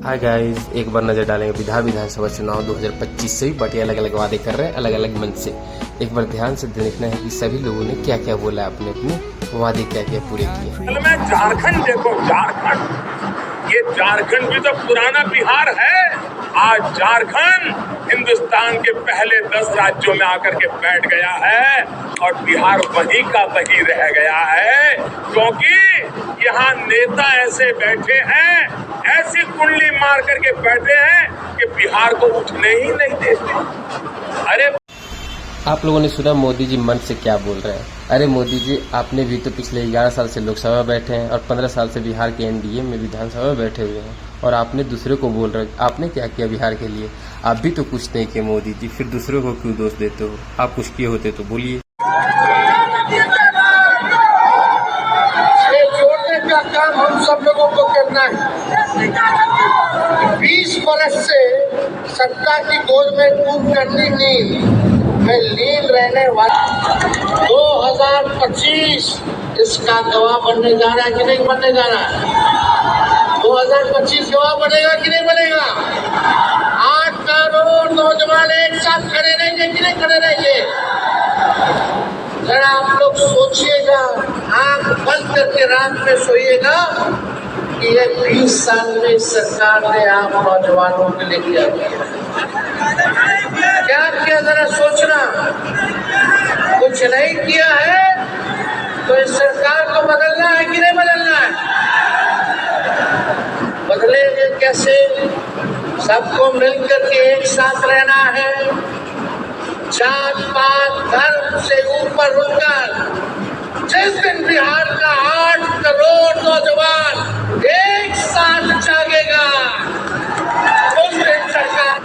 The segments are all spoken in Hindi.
हाय गाइस, एक बार नजर डालेंगे विधानसभा चुनाव 2025 से भी पार्टी अलग अलग वादे कर रहे हैं अलग अलग मंच से। एक बार ध्यान से देखना है कि सभी लोगों ने क्या क्या बोला, अपने अपने वादे क्या क्या पूरे किए। झारखंड देखो, झारखंड, ये झारखंड भी तो पुराना बिहार है। आज झारखंड हिंदुस्तान के पहले 10 राज्यों में आकर के बैठ गया है और बिहार वहीं का वहीं रह गया है, क्योंकि यहाँ नेता ऐसे बैठे हैं, ऐसी कुंडली मार करके बैठे हैं कि बिहार को उठने ही नहीं देते। अरे आप लोगों ने सुना मोदी जी मंच से क्या बोल रहे हैं। अरे मोदी जी, आपने भी तो पिछले 11 साल से लोकसभा बैठे हैं और 15 साल से बिहार के एनडीए में विधानसभा में बैठे हुए हैं, और आपने दूसरे को बोल रहे हैं आपने क्या किया बिहार के लिए। आप भी तो कुछ नहीं किए मोदी जी, फिर दूसरों को क्यों दोष देते हो? आप कुछ किए होते तो बोलिए। जोड़ने का काम हम सब लोगों को करना है। 20 वर्ष से सत्ता की गोद में कूद करनी नींद में लीन रहने वाला 2025 इसका गवाह बनने जा रहा है कि नहीं बनने जा रहा है? 2025 गवाह बनेगा कि नहीं बनेगा? 8 करोड़ नौजवान एक साथ खड़े रहेंगे कि नहीं खड़े रहेंगे? जरा आप लोग सोचिएगा, आंख बंद करके रात में सोइएगा कि ये 20 साल में सरकार ने आप नौजवानों के लिए किया क्या किया, जरा सोचना। कुछ नहीं किया है तो इस सरकार को बदलना है कि नहीं बदलना है? बदलेंगे कैसे? सबको मिलकर के एक साथ रहना है, जात पात धर्म से ऊपर उठकर। जिस दिन बिहार का 8 करोड़ नौजवान एक साथ जागेगा, उस दिन सरकार,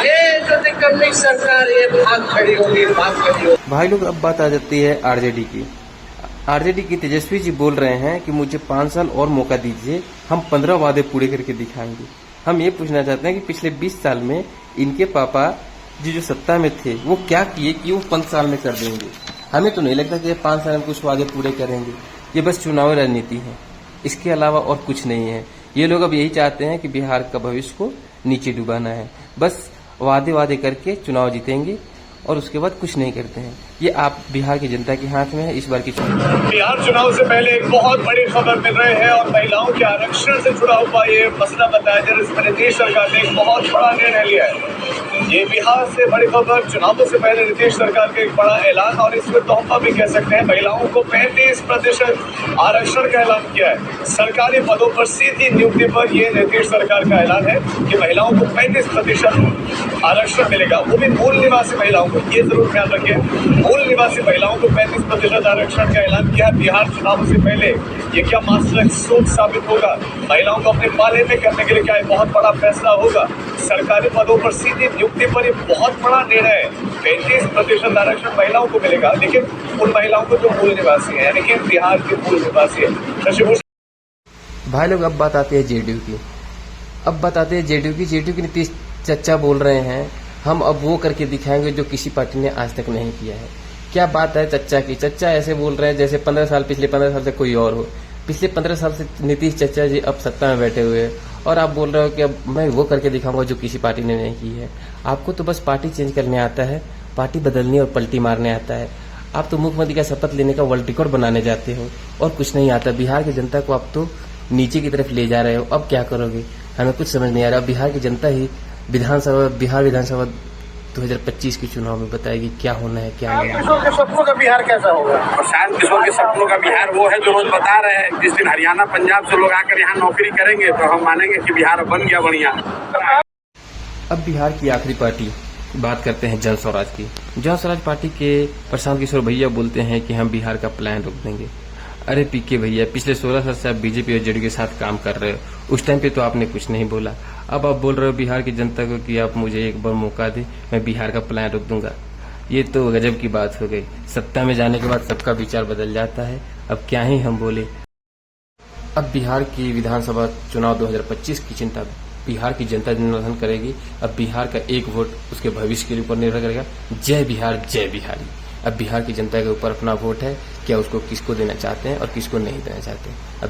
ये जो निकम्मी सरकार, ये भाग खड़ी होगी। भाई लोग, अब बात आ जाती है आरजेडी की। आरजेडी की तेजस्वी जी बोल रहे हैं कि मुझे 5 साल और मौका दीजिए, हम 15 वादे पूरे करके दिखाएंगे। हम ये पूछना चाहते हैं कि पिछले 20 साल में इनके पापा जी जो सत्ता में थे वो क्या किए कि वो 5 साल में कर देंगे। हमें तो नहीं लगता कि ये 5 साल में कुछ वादे पूरे करेंगे। ये बस चुनावी रणनीति है, इसके अलावा और कुछ नहीं है। ये लोग अब यही चाहते हैं कि बिहार का भविष्य को नीचे डुबाना है। बस वादे करके चुनाव जीतेंगे और उसके बाद कुछ नहीं करते हैं। ये आप बिहार की जनता के हाथ में है इस बार की चुनाव। बिहार चुनाव से पहले एक बहुत बड़ी खबर मिल रही है और महिलाओं के आरक्षण से जुड़ा हुआ ये मसला बताया जा रहा है। इसमें नीतीश सरकार ने एक बहुत बड़ा निर्णय लिया है। ये बिहार से बड़ी खबर, चुनावों से पहले नीतीश सरकार का एक बड़ा ऐलान, और इसमें तोहफा भी कह सकते हैं। महिलाओं को 35% आरक्षण का ऐलान किया है। सरकारी पदों पर सीधी नियुक्ति पर यह नीतीश सरकार का ऐलान है कि महिलाओं को 35% आरक्षण मिलेगा, वो भी मूल निवासी महिलाओं को। ये जरूर ध्यान रखिए, मूल निवासी महिलाओं को 35% आरक्षण का ऐलान किया बिहार चुनाव से पहले। ये क्या मास्टर स्ट्रोक साबित होगा? महिलाओं को अपने पाले में करने के लिए क्या बहुत बड़ा फैसला होगा? सरकारी पदों पर सीधी नियुक्ति पर ये बहुत बड़ा निर्णय है। 35% आरक्षण महिलाओं को मिलेगा, लेकिन उन महिलाओं को जो मूल निवासी है, यानी कि बिहार के मूल निवासी है। भाई लोग, अब बात आती है जेडीयू की। अब बताते हैं जेडीयू की नीतीश चचा बोल रहे हैं हम अब वो करके दिखाएंगे जो किसी पार्टी ने आज तक नहीं किया है। क्या बात है चचा की? चचा ऐसे बोल रहे हैं जैसे पिछले 15 साल से कोई और हो। पिछले 15 साल से नीतीश चचा जी अब सत्ता में बैठे हुए हैं और आप बोल रहे हो कि अब मैं वो करके दिखाऊंगा जो किसी पार्टी ने नहीं की है। आपको तो बस पार्टी चेंज करने आता है, पार्टी बदलनी और पलटी मारने आता है। आप तो मुख्यमंत्री का शपथ लेने का वर्ल्ड रिकॉर्ड बनाने जाते हो और कुछ नहीं आता। बिहार की जनता को आप तो नीचे की तरफ ले जा रहे हो। अब क्या करोगे? हमें कुछ समझ नहीं आ रहा। बिहार की जनता ही बिहार विधानसभा 2025 के चुनाव में बताएगी क्या होना है क्या नहीं। किशोर के सपनों का बिहार कैसा होगा? प्रशांत किशोर के सपनों का बिहार वो है जो रोज बता रहे हैं। जिस दिन हरियाणा पंजाब से लोग आकर यहाँ नौकरी करेंगे तो हम मानेंगे कि बिहार बन गया बढ़िया। अब बिहार की आखिरी पार्टी, बात करते हैं जन स्वराज की। जन स्वराज पार्टी के प्रशांत किशोर भैया बोलते हैं कि हम बिहार का प्लान रोक देंगे। अरे पीके भैया, पिछले 16 साल से आप बीजेपी और जेडीयू के साथ काम कर रहे हो, उस टाइम पे तो आपने कुछ नहीं बोला। अब आप बोल रहे हो बिहार की जनता को कि आप मुझे एक बार मौका दे, मैं बिहार का प्लान रोक दूंगा। ये तो गजब की बात हो गई। सत्ता में जाने के बाद सबका विचार बदल जाता है। अब क्या ही हम बोले। अब बिहार की विधानसभा चुनाव 2025 की चिंता बिहार की जनता जनार्दन करेगी। अब बिहार का एक वोट उसके भविष्य के ऊपर निर्भर करेगा। जय बिहार, जय बिहारी। अब बिहार की जनता के ऊपर अपना वोट है, क्या उसको किसको देना चाहते हैं और किसको नहीं देना चाहते। अब